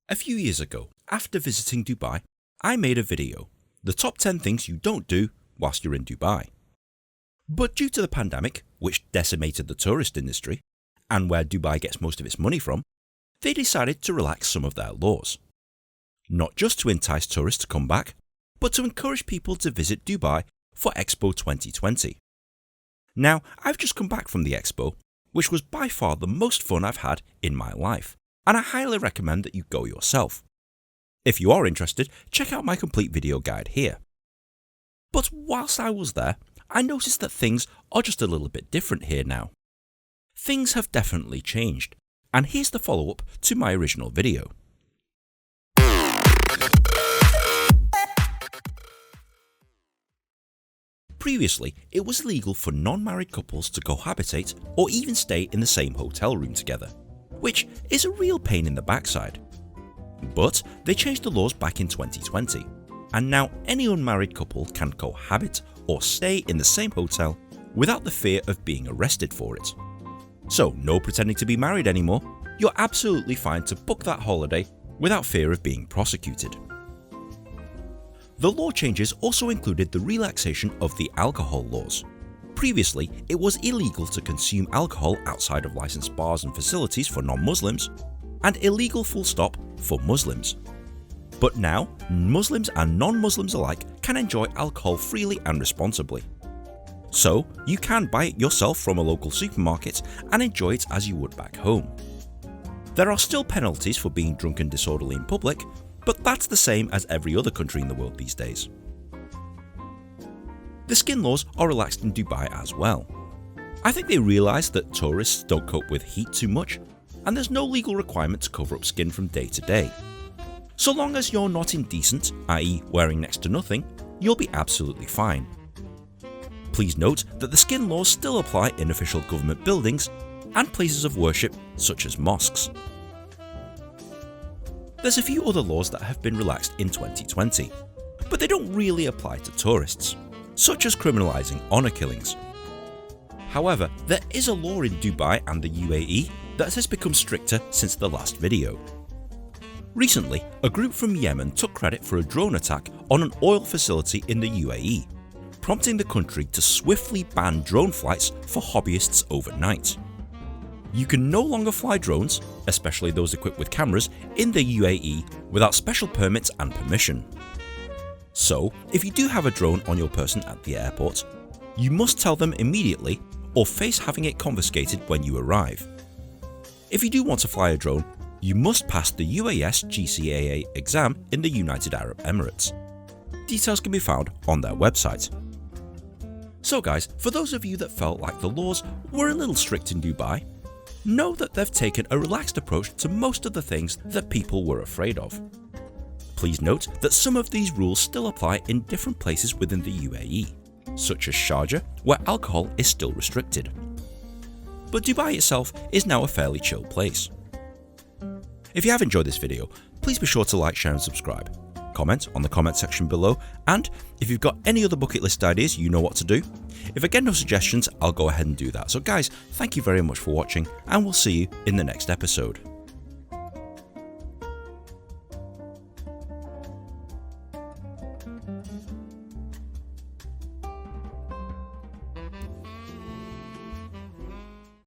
A few years ago, after visiting Dubai, I made a video, the top 10 things you don't do whilst you're in Dubai. But due to the pandemic, which decimated the tourist industry, and where Dubai gets most of its money from, they decided to relax some of their laws. Not just to entice tourists to come back, but to encourage people to visit Dubai for Expo 2020. Now, I've just come back from the Expo, which was by far the most fun I've had in my life, and I highly recommend that you go yourself. If you are interested, check out my complete video guide here. But whilst I was there, I noticed that things are just a little bit different here now. Things have definitely changed, and here's the follow-up to my original video. Previously, it was illegal for non-married couples to cohabitate or even stay in the same hotel room together, which is a real pain in the backside. But they changed the laws back in 2020, and now any unmarried couple can cohabit or stay in the same hotel without the fear of being arrested for it. So no pretending to be married anymore, you're absolutely fine to book that holiday without fear of being prosecuted. The law changes also included the relaxation of the alcohol laws. Previously, it was illegal to consume alcohol outside of licensed bars and facilities for non-Muslims, and illegal full stop for Muslims. But now, Muslims and non-Muslims alike can enjoy alcohol freely and responsibly. So, you can buy it yourself from a local supermarket and enjoy it as you would back home. There are still penalties for being drunk and disorderly in public, but that's the same as every other country in the world these days. The skin laws are relaxed in Dubai as well. I think they realise that tourists don't cope with heat too much, and there's no legal requirement to cover up skin from day to day. So long as you're not indecent, i.e. wearing next to nothing, you'll be absolutely fine. Please note that the skin laws still apply in official government buildings and places of worship such as mosques. There's a few other laws that have been relaxed in 2020, but they don't really apply to tourists, such as criminalising honour killings. However, there is a law in Dubai and the UAE that has become stricter since the last video. Recently, a group from Yemen took credit for a drone attack on an oil facility in the UAE, prompting the country to swiftly ban drone flights for hobbyists overnight. You can no longer fly drones, especially those equipped with cameras, in the UAE without special permits and permission. So, if you do have a drone on your person at the airport, you must tell them immediately or face having it confiscated when you arrive. If you do want to fly a drone, you must pass the UAS GCAA exam in the United Arab Emirates. Details can be found on their website. So guys, for those of you that felt like the laws were a little strict in Dubai, know that they've taken a relaxed approach to most of the things that people were afraid of. Please note that some of these rules still apply in different places within the UAE, such as Sharjah, where alcohol is still restricted. But Dubai itself is now a fairly chill place. If you have enjoyed this video, please be sure to like, share and subscribe. Comment on the comment section below, and if you've got any other bucket list ideas, you know what to do. If I get no suggestions, I'll go ahead and do that. So guys, thank you very much for watching, and we'll see you in the next episode.